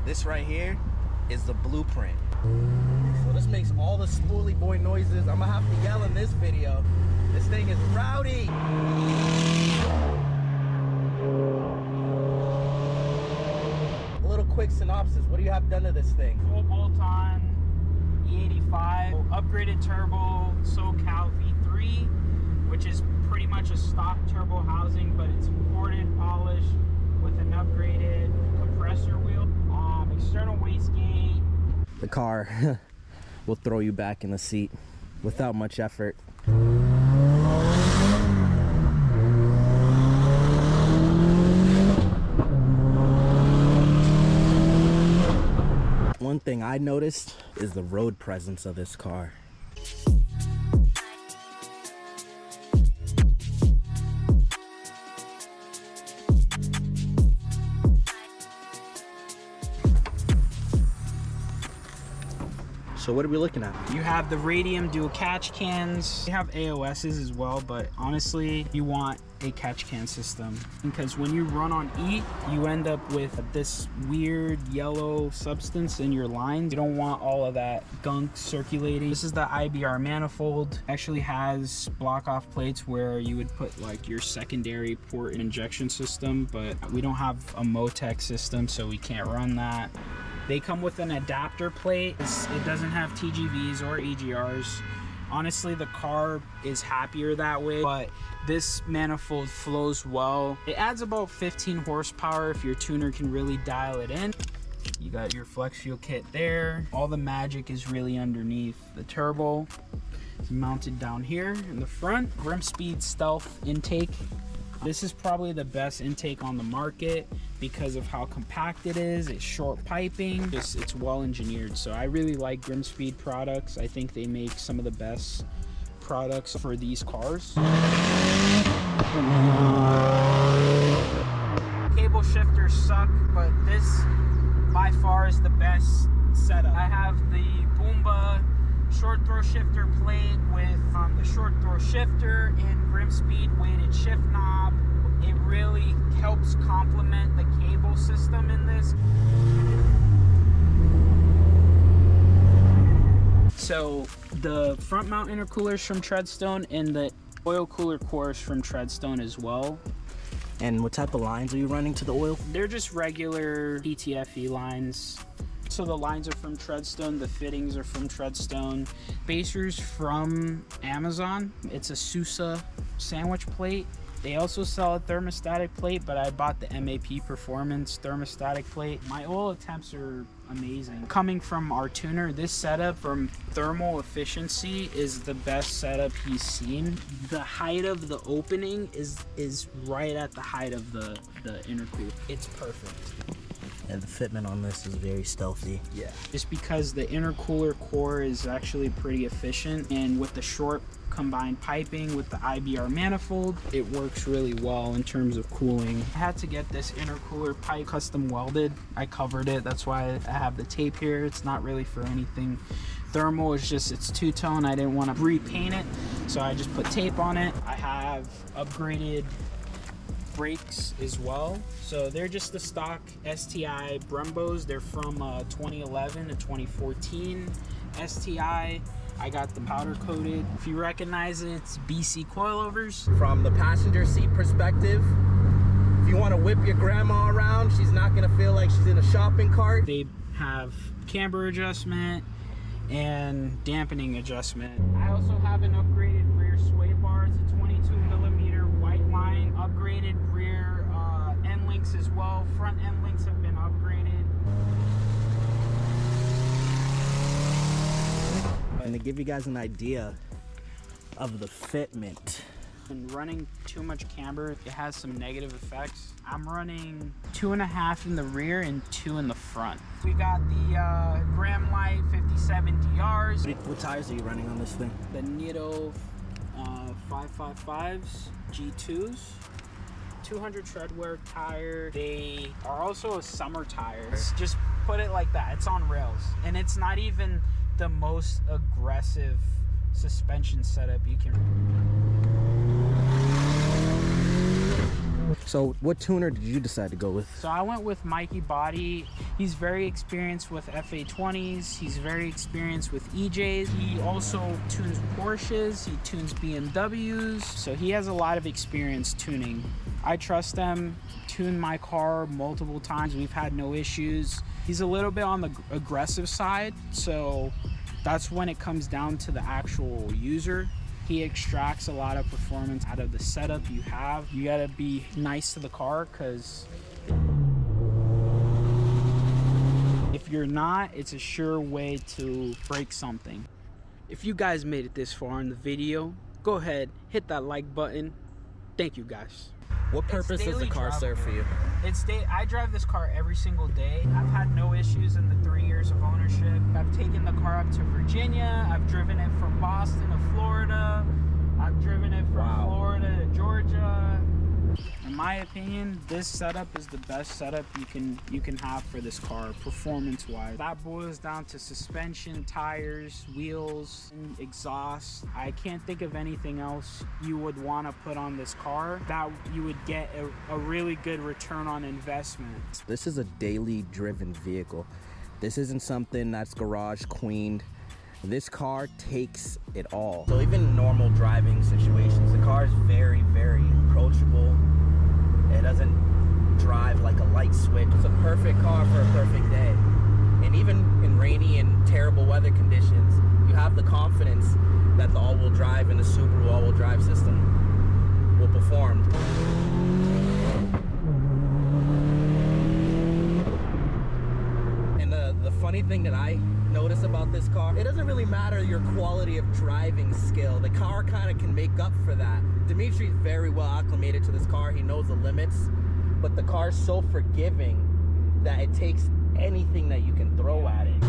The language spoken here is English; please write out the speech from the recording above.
This right here is the blueprint. So this makes all the spoolie boy noises. I'm gonna have to yell in this video. This thing is rowdy. A little quick synopsis. What do you have done to this thing? Full bolt-on E85, upgraded turbo, SoCal V3, which is pretty much a stock turbo housing, but it's ported, polished with an upgraded compressor wheel. External wastegate. The car will throw you back in the seat without much effort. One thing I noticed is the road presence of this car. So what are we looking at? You have the Radium dual catch cans. You have AOSs as well, but honestly, you want a catch can system because when you run on E, you end up with this weird yellow substance in your lines. You don't want all of that gunk circulating. This is the IBR manifold. Actually has block off plates where you would put like your secondary port injection system, but we don't have a Motec system, so we can't run that. They come with an adapter plate. It doesn't have TGVs or EGRs. Honestly, the car is happier that way, but this manifold flows well. It adds about 15 horsepower if your tuner can really dial it in. You got your flex fuel kit there. All the magic is really underneath the turbo. It's mounted down here in the front. Grimspeed stealth intake. This is probably the best intake on the market because of how compact it is. It's short piping, it's well engineered. So I really like Grimspeed products. I think they make some of the best products for these cars. Cable shifters suck, but this by far is the best setup. I have the Boomba short throw shifter plate with the short throw shifter and Grimspeed weighted shift knob. It really helps complement the cable system in this. So the front mount intercoolers from TREADSTONE and the oil cooler cores from TREADSTONE as well. And what type of lines are you running to the oil? They're just regular PTFE lines. So the lines are from TREADSTONE, the fittings are from TREADSTONE. Spacers from Amazon. It's a Sousa sandwich plate. They also sell a thermostatic plate, but I bought the MAP Performance thermostatic plate. My oil temps are amazing. Coming from our tuner, this setup from thermal efficiency is the best setup he's seen. The height of the opening is right at the height of the intercooler. It's perfect. And the fitment on this is very stealthy. Yeah. Just because the intercooler core is actually pretty efficient, and with the short combined piping with the IBR manifold, it works really well in terms of cooling. I had to get this intercooler pipe custom welded. I covered it. That's why I have the tape here. It's not really for anything thermal. It's just, it's two-tone. I didn't want to repaint it, so I just put tape on it. I have upgraded brakes as well. So they're just the stock STI Brembos. They're from 2011 to 2014 STI. I got them powder coated. If you recognize it, it's BC coilovers. From the passenger seat perspective, if you want to whip your grandma around, she's not gonna feel like she's in a shopping cart. They have camber adjustment and dampening adjustment. I also have an upgraded rear sway bar. It's a 22mm white line. Upgraded rear end links as well. Front end links have been upgraded. And to give you guys an idea of the fitment. And running too much camber, it has some negative effects. I'm running 2.5 in the rear and 2 in the front. We got the Graham Light 57 DRs. What tires are you running on this thing? The Nitto 555s, G2s. 200 tread wear tire. They are also a summer tire. Just put it like that. It's on rails. And it's not even the most aggressive suspension setup you can. So what tuner did you decide to go with? So I went with Mikey Botti. He's very experienced with FA20s. He's very experienced with EJs. He also tunes Porsches. He tunes BMWs. So he has a lot of experience tuning. I trust them. Tuned my car multiple times. We've had no issues. He's a little bit on the aggressive side. So that's when it comes down to the actual user. He extracts a lot of performance out of the setup you have. You gotta be nice to the car, because if you're not, it's a sure way to break something. If you guys made it this far in the video, go ahead, hit that like button. Thank you guys. What purpose does the car serve for you? I drive this car every single day. I've had no issues in the 3 years of ownership. I've taken the car up to Virginia. I've driven it from Boston to Florida. I've driven it from Florida to Georgia. In my opinion, this setup is the best setup you can have for this car, performance-wise. That boils down to suspension, tires, wheels, and exhaust. I can't think of anything else you would want to put on this car that you would get a really good return on investment. This is a daily driven vehicle. This isn't something that's garage queened. This car takes it all. So even in normal driving situations, the car is very, very approachable. It doesn't drive like a light switch. It's a perfect car for a perfect day. And even in rainy and terrible weather conditions, you have the confidence that the all-wheel drive and the Subaru all-wheel drive system will perform. And the funny thing that I notice about this car, it doesn't really matter your quality of driving skill. The car kind of can make up for that. Dimitri's very well acclimated to this car. He knows the limits, but the car's so forgiving that it takes anything that you can throw at it.